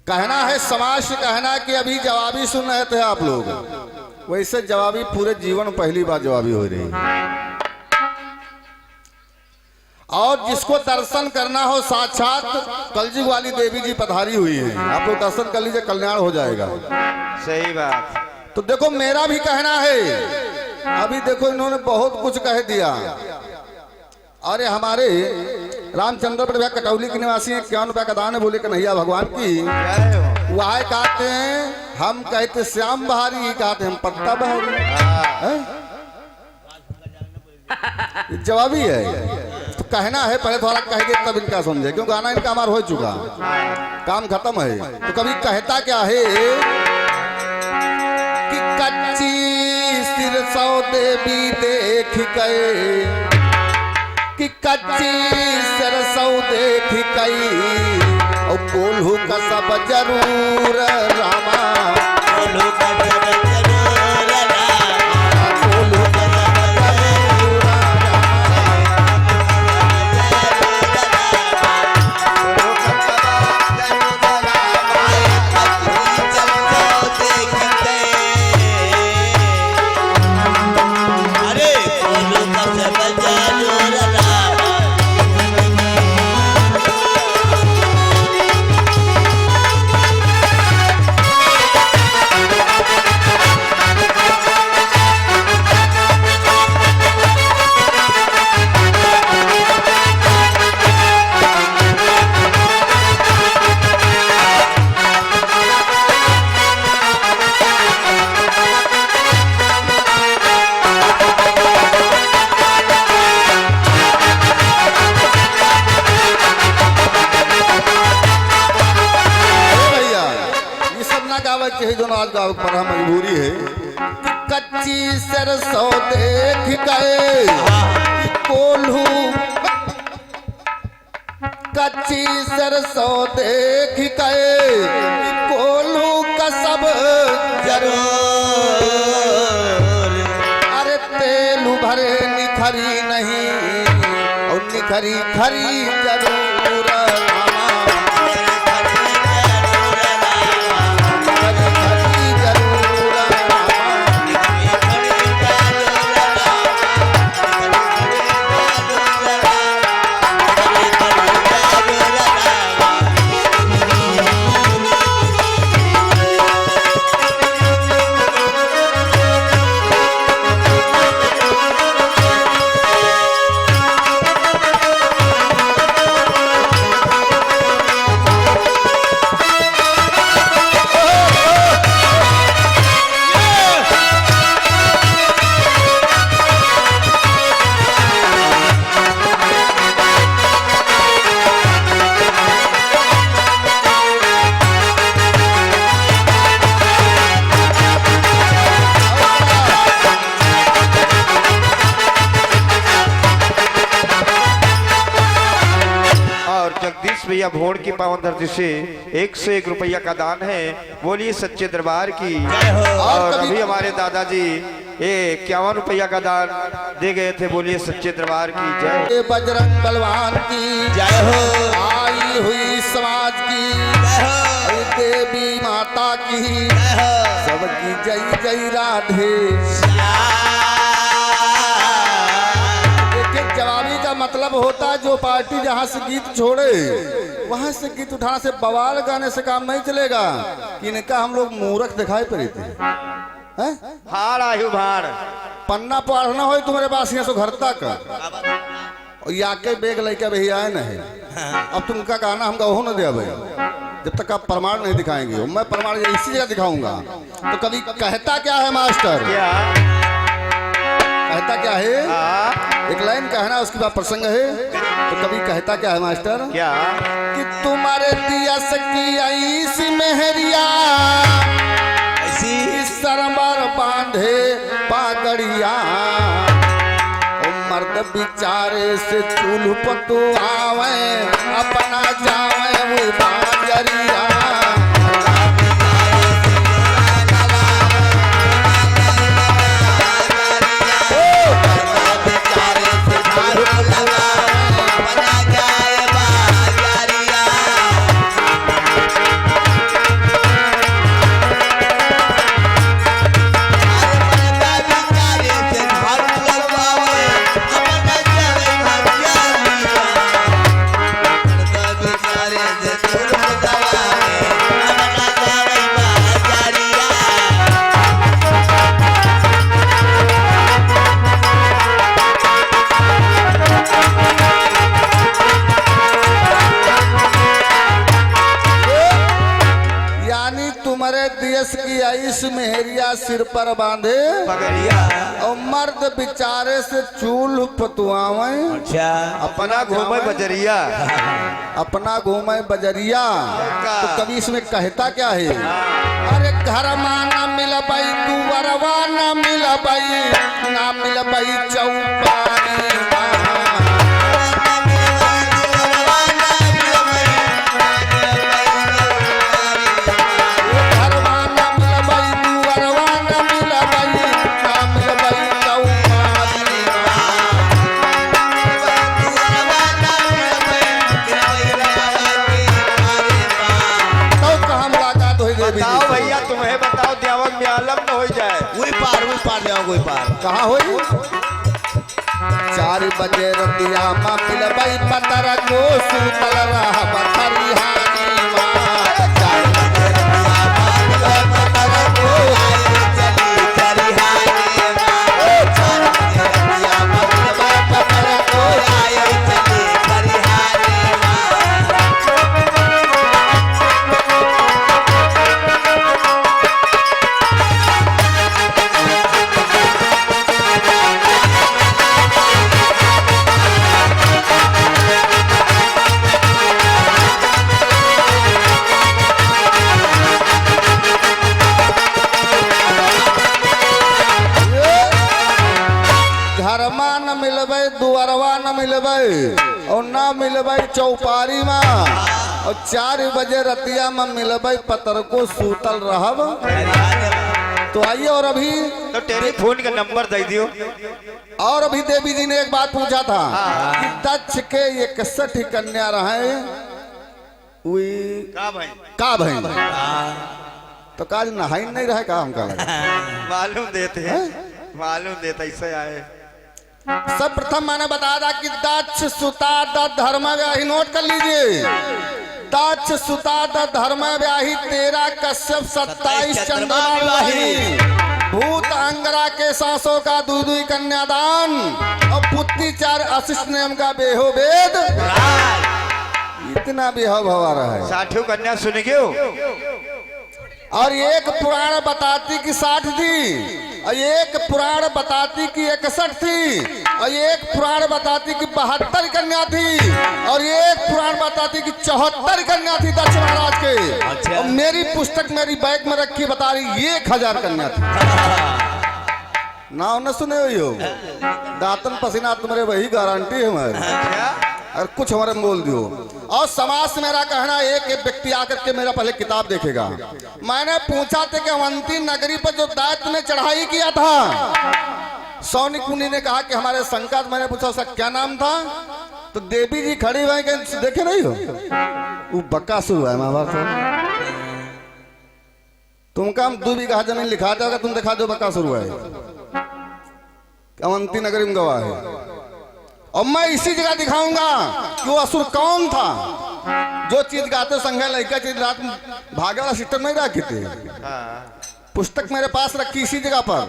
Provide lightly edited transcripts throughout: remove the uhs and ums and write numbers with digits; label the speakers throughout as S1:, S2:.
S1: कहना है समाज से कहना कि अभी जवाबी सुन रहे थे आप लोग, वैसे जवाबी पूरे जीवन पहली बार जवाबी हो रही है। और जिसको दर्शन करना हो साक्षात कलयुग वाली देवी जी पधारी हुई हैं, आप लोग दर्शन कर लीजिए, कल्याण हो जाएगा।
S2: सही बात।
S1: तो देखो मेरा भी कहना है, अभी देखो इन्होंने बहुत कुछ कह दिया। अरे हमारे रामचंद्र पर कटौली के निवासी हैं, 51 रुपया का दान है, बोले कन्हैया भगवान की वह कहते हैं, हम कहते श्याम बहारी, कहते हम पत्ता बहारी। जवाबी है तो कहना है, पहले थोड़ा कहेंगे तब इनका समझे, क्योंकि गाना इनका हमारा हो चुका, काम खत्म है। तो कभी कहता क्या है कि कच्ची सिरसौ देवी देख गए, कि कच्ची सरसौ देख गई, और कोल्हू का सब जरूर रामा, कोल्हू का सब जरूर रामा, कोल्हू का सब जरूर पर मजबूरी है कि कच्ची सरसों देख गए, कोल्हू कच्ची सरसों देख गए, कोल्हू का सब जरूर, अरे तेल भरे निखरी नहीं, और निखरी खरी जरूर
S2: भैया भोर की पावन धरती से 101 रुपया का दान है, बोलिए सच्चे दरबार की। और अभी हमारे दादाजी ये 51 रुपया का दान दे गए थे, बोलिए सच्चे दरबार की जय।
S1: बजरंग बलवान की जय हो, आई हुई समाज की जय हो, देवी माता की सबकी जय जय राधे। जवाबी का मतलब होता है जो पार्टी जहाँ से गीत छोड़े वहां से गीत उठाने से, बवाल गाने से काम नहीं चलेगा। कि इनका हम लोग मूर्ख दिखाई पड़े थे,
S2: हार आयु भार
S1: पन्ना पढ़ना हो तुम्हारे पास यहाँ से घर तक, और याके बेग लेके भी आए नहीं। अब तुमका गाना हमका वो न दे भाई, जब तक आप प्रमाण नहीं दिखाएंगे। मैं प्रमाण इसी जगह दिखाऊंगा। तो कभी कहता क्या है मास्टर, कहता क्या है, एक लाइन कहना उसके बाद प्रसंग है। तो कभी कहता क्या है मास्टर,
S2: क्या
S1: कि तुम्हारे दिया सकी ऐसी मेहरिया, ऐसी सरमर बांधे पागड़िया, मर्द बिचारे से चूल्ह पतु आवे, अपना जावे वो बाजरिया। तुम्हारे देश की आइस मेहरिया सिर पर बांधे
S2: पगड़िया
S1: और मर्द बेचारे से चूल पतुआवे
S3: अच्छा
S2: अपना घूमे बजरिया
S1: अपना घूमे बजरिया।
S2: का?
S1: तो कभी इसमें कहता क्या है? अरे घर न मिल पाई दुवरवा न मिल पाई ना मिल पाई चौपानी
S2: बताओ भैया, तुम्हें बताओ देवक में आलम न हो जाए।
S3: वही पार जाओ कोई पार
S1: कहाँ होई? 4 बजे रतिया माँ मिलबई पतर को सुतल रह बखरिहानी माँ। 4 बजे रतिया माँ मिलबई पतर को चली खरिहानी माँ। 4 बजे रतिया माँ मिलबई पतर को आए चली खरिहानी माँ। घरमा न मिलबे दुआरवा न मिलबे और न मिलबे चौपारी में और 4 बजे रतिया में मिलबे पतर को सूतल रहब। तो आइए और अभी
S2: तो टेलीफोन का नंबर दे दियो।
S1: और अभी देवी जी ने एक बात पूछा था कि दक्ष के 61 कन्या रहे
S2: का भाई
S1: का भाई तो काज नहाई नहीं रहे का हमका लगा।
S2: मालूम देते हैं, मालूम देते ऐसे आए।
S1: सर्वप्रथम मैंने बताया था कि दक्ष सुता धर्म व्याही, नोट कर लीजिए। दक्ष सुता धर्म व्याही 13 कश्यप 27 चंद्रमा वाहिनी भूत अंगरा के सांसों का दूधुई कन्यादान और पुत्री 4 अशिष्ट नेम का बेहो वेद। इतना बेहो भवा रहा है।
S2: 60 कन्या सुन गयो।
S1: और एक पुराण बताती कि 60 थी और एक पुराण बताती कि 61 थी और एक पुराण बताती कि 72 कन्या थी और एक पुराण बताती कि 74 कन्या थी दक्ष महाराज के।
S3: अच्छा।
S1: और मेरी पुस्तक मेरी बैग में रखी बता रही 1000 कन्या थी। नाम न सुने हो दातन पसीना तुम्हारे वही गारंटी है हमारी। अगर कुछ हमारे बोल दियो। और समाज से मेरा कहना एक व्यक्ति आकर के मेरा पहले किताब देखेगा। मैंने पूछा था कि अवंती नगरी पर जो दैत्य ने चढ़ाई किया था, सौनिक मुनि ने कहा कि हमारे शंकर। मैंने पूछा उसका क्या नाम था? तो देवी जी खड़ी हुई देखे नहीं हो वो बक्कासुर है महाभारत। तुमका हम 2 बीघा जमीन लिखा जाएगा, तुम दिखा दो बक्कासुर है अवंती नगरी में गवाह है। और मैं इसी जगह दिखाऊंगा कि वो असुर कौन था। जो चीज गाते संघ लड़का चीज रात में भागे वाला सिस्टम नहीं रखी थी। पुस्तक मेरे पास रखी इसी जगह पर।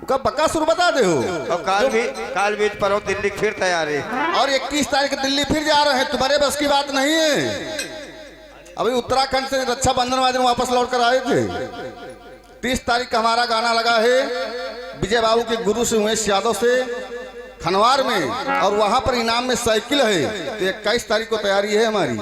S1: कब बक्कासुर बता दे हो।
S2: और काल बीज पर दिल्ली फिर तैयार है।
S1: और 21 तारीख दिल्ली फिर जा रहे हैं। तुम्हारे बस की बात नहीं है। अभी उत्तराखंड से रक्षाबंधन वाले दिन वापस लौट कर आए थे। 30 तारीख का हमारा गाना लगा है विजय बाबू के गुरु से उमेश यादव से खनवार में और वहां पर इनाम में साइकिल है। तो 21 तारीख को तैयारी है हमारी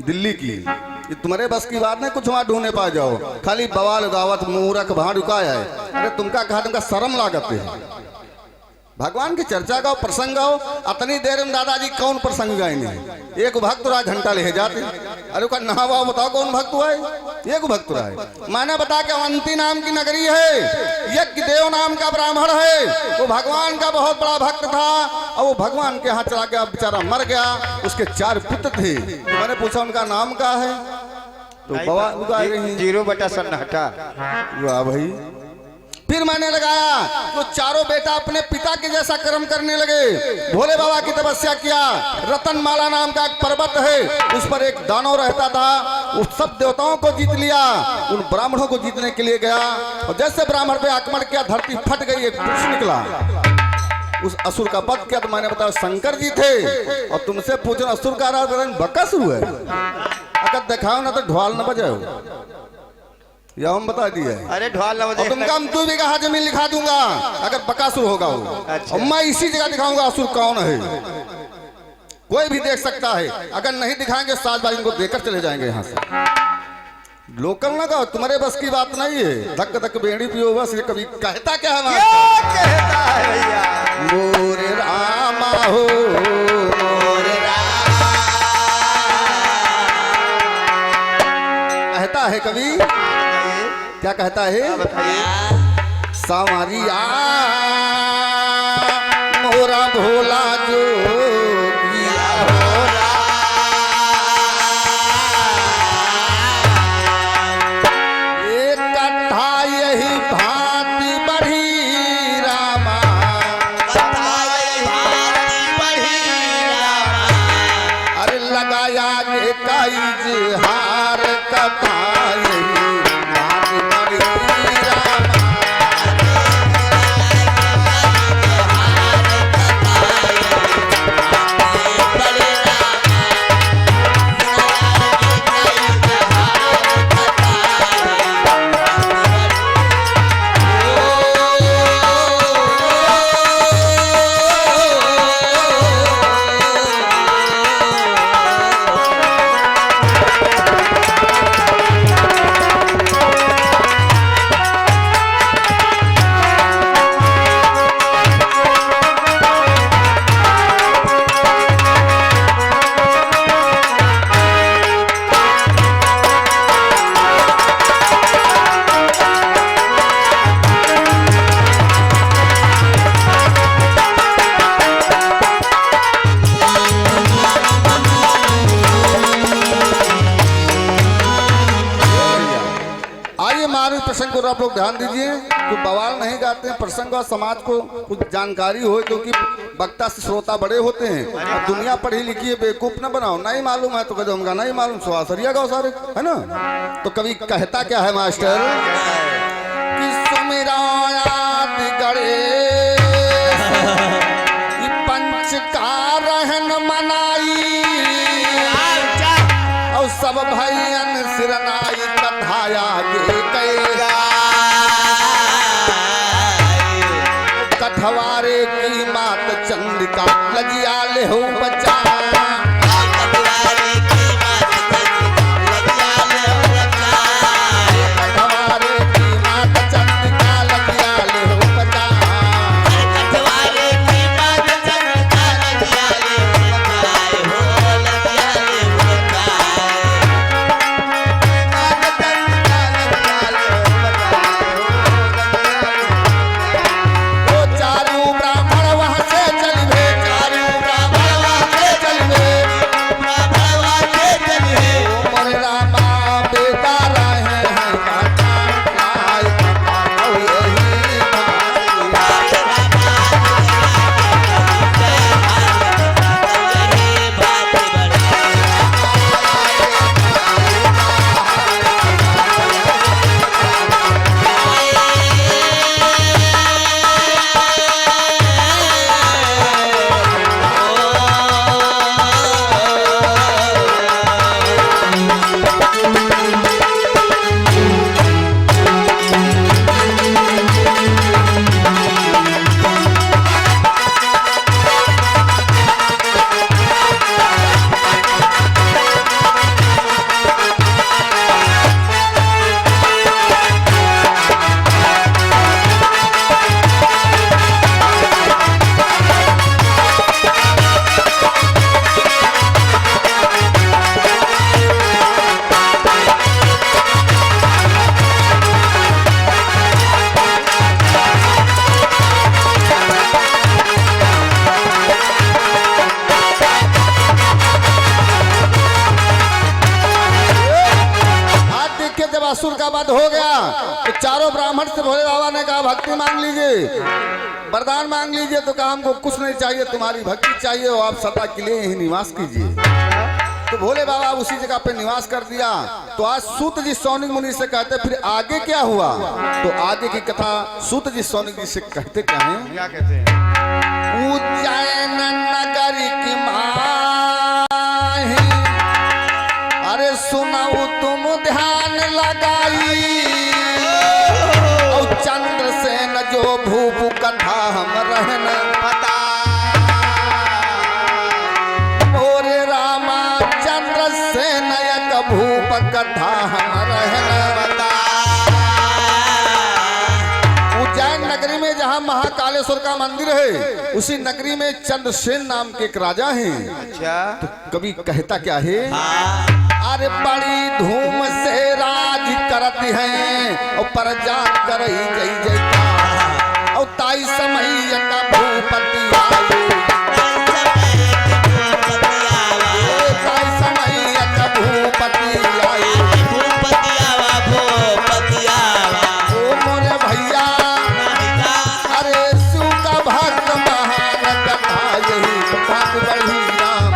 S1: दिल्ली की। ये तुम्हारे बस की बात नहीं कुछ वहां ढूंढने पा जाओ। खाली बवाल दावत मूरख भाड़ रुकाया है। अरे तुमका कहा तुमका शर्म लागत है। भगवान की चर्चा गाओ प्रसंग गाओ। अतनी देर में दादाजी कौन प्रसंग गाएंगे? एक भक्त रहा घंटा ले जाते। अरे का नाम आओ बताओ कौन भक्त हुआ है? एक भक्त रहा है। मैंने बता के अवंती नाम की नगरी है। यज्ञदेव नाम का ब्राह्मण है। वो भगवान का बहुत बड़ा भक्त था और वो भगवान के यहाँ चला गया, बेचारा मर गया। उसके 4 पुत्र थे। तो मैंने पूछा उनका नाम क्या है? तो बाबा
S2: 0 सन्नाटा।
S1: वाह भाई। फिर मैंने लगाया तो चारों बेटा अपने पिता के जैसा कर्म करने लगे। भोले बाबा की तपस्या किया। रतनमाला नाम का एक पर्वत है, उस पर एक दानव रहता था। उस सब देवताओं को जीत लिया। उन ब्राह्मणों को जीतने के लिए गया और जैसे ब्राह्मण पे आक्रमण किया धरती फट गई। एक पुरुष निकला, उस असुर का वध किया। तो मैंने बताया शंकर जी थे। और तुमसे पूछना असुर का बक्कासुर है। अगर दिखाओ ना तो ढोल न बजाओ, या हम बता दिए।
S2: अरे ढोल न बजे।
S1: तुमका हम 2 बीघा जमीन लिखा दूंगा अगर बकासुर होगा वो।
S2: अच्छा।
S1: और मैं इसी जगह दिखाऊंगा असुर कौन है, कोई भी देख सकता है। अगर नहीं दिखाएंगे साजबाज इनको देकर चले जाएंगे यहाँ से। लोकल ना कहो, तुम्हारे बस की बात नहीं है। धक धक बेड़ी पियो बस, ये कभी कहता क्या है
S2: क्या कहता है भैया?
S1: मोरे रामा हो मोरे रामा, कहता है कभी, क्या कहता है?
S2: बताइए।
S1: सावरिया मोरा भोला जो किया होरा, एक कथा यही भांति बढ़ी रामा, अरे लगाया गे कई जिहार कथा यही भांति बढ़ी रामा। प्रसंग को आप लोग ध्यान दीजिए, तो बवाल नहीं गाते हैं। प्रसंग और समाज को कुछ जानकारी हो, क्योंकि वक्ता से श्रोता बड़े होते हैं। अब दुनिया पढ़ी लिखी है, बेवकूफ न बनाओ। नहीं मालूम है तो कदम का नहीं मालूम, सुहासरिया गाओ सारे, है ना। तो कभी कहता क्या है मास्टर कि सुमिरा पंच का रहन मनाई और सब भैयन सिरनाई कथाया गे कैगा कठवारे की मात चंद्रिका लजिया ले हो बच्चा, असुर का वध हो गया तो चारों ब्राह्मण से भोले बाबा ने कहा भक्ति मांग लीजिए, वरदान मांग लीजिए। तो कहा हमको कुछ नहीं चाहिए, तुम्हारी भक्ति चाहिए और आप सदा के लिए यही निवास कीजिए। तो भोले बाबा उसी जगह पे निवास कर दिया। तो आज सूत जी सौनिक मुनि से कहते फिर आगे क्या हुआ, तो आगे की कथा सूत जी सौनिक जी से कहते क्या है,
S2: क्या कहते हैं?
S1: उज्जैन नगरी की माही अरे सुनाऊ तुम ध्यान लगाई और चंद्रसेन जो भूप कथा हम रहन
S3: पता
S1: मोरे रामा चंद्रसेन एक भूप कथा हम रहन
S3: पता
S1: उज्जैन नगरी में जहाँ महाकालेश्वर का मंदिर है उसी नगरी में चंद्रसेन नाम के एक राजा हैं।
S2: अच्छा
S1: कभी कहता क्या है
S3: हाँ
S1: अरे बड़ी धूम से राज करती हैं और प्रजा करई जय जयकार और ताई समय का भूपति आए ताई समय का भूपति आए ओ मोरे भैया अरे शिव का भक्त महान कथा यही बात बढ़ी राम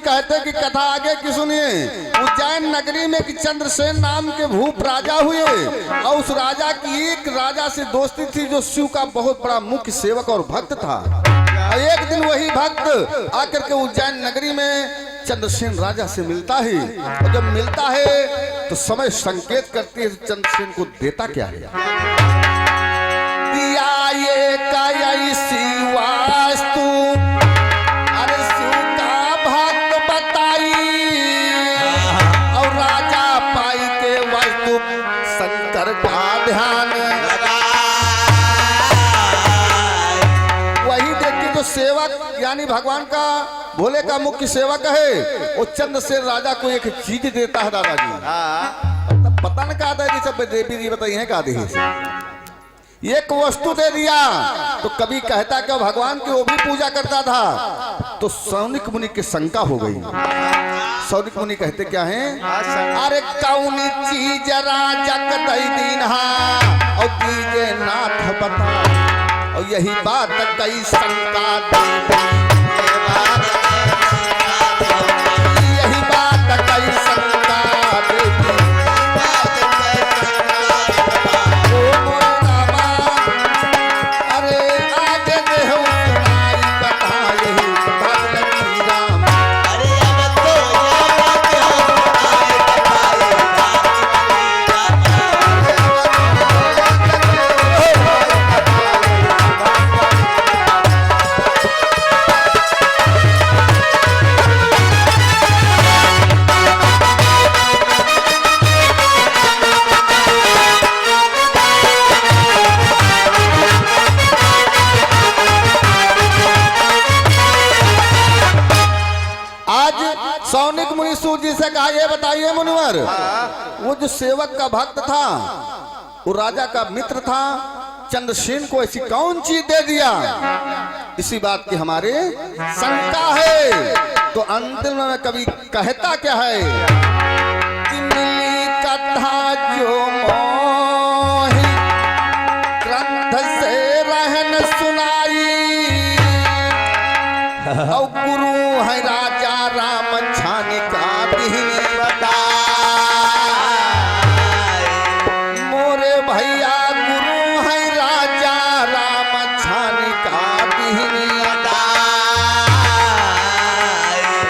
S1: कहते कि कथा आगे की सुनिए। उज्जैन नगरी में कि चंद्रसेन नाम के भूप राजा हुए और उस राजा की एक राजा से दोस्ती थी जो शिव का बहुत बड़ा मुख्य सेवक और भक्त था। एक दिन वही भक्त आकर के उज्जैन नगरी में चंद्रसेन राजा से मिलता है और जब मिलता है तो समय संकेत करती है चंद्रसेन को देता क्या है। दिया ये कैसी वास्तु अरे शिव का भक्त बताई और राजा पाई के वास्तु शंकर का ध्यान लगा। वही देख के जो सेवक यानी भगवान का भोले का मुख्य सेवक है वो चंद्रसेन राजा को एक चीज देता है दादाजी। तब पता न कहा था कि सब देवी जी बताइए है कहा दी एक वस्तु दे दिया तो कभी कहता कि भगवान की वो भी पूजा करता था तो सौनिक मुनि की शंका हो गई। सौनिक मुनि कहते क्या है अरे कौन चीज राजा कदई दीन्हा और दीजे नाथ बता और यही बात कई शंका यही बात कई शंका देवी सौनिक मुनि सूर्य जी से कहा ये बताइए मुनिवर वो जो सेवक का भक्त था वो राजा का मित्र था चंद्रसेन को ऐसी कौन चीज दे दिया इसी बात की हमारे शंका है। तो अंतिम में कभी कहता क्या है कि मिली कथा जो मोहि ग्रंथ से रहन सुनाई और गुरु है राजा राम छानी का दीनी बता मोरे भैया गुरु है राजा राम छानी का दीनी बता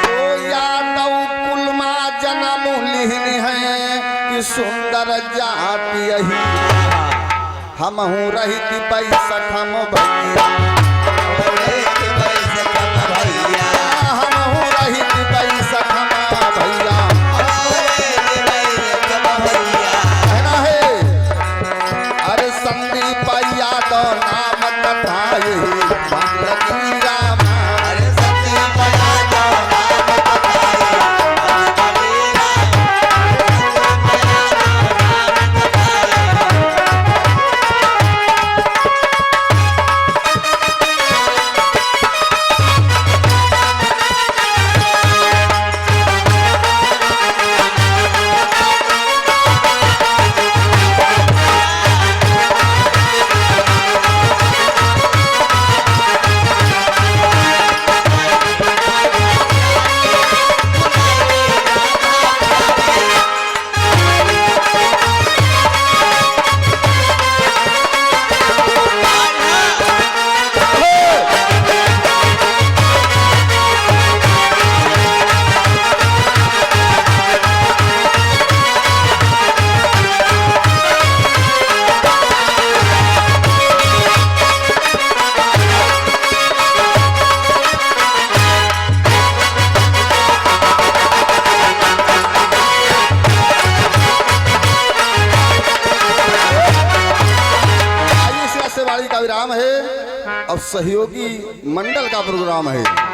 S1: तो यादव कुलमा जन्म लिहनी है कि सुंदर जाति यही हम हूँ रही बैसठ हम भैया हम हूँ रही बैसठ हम भैया सहयोगी मंडल का प्रोग्राम है।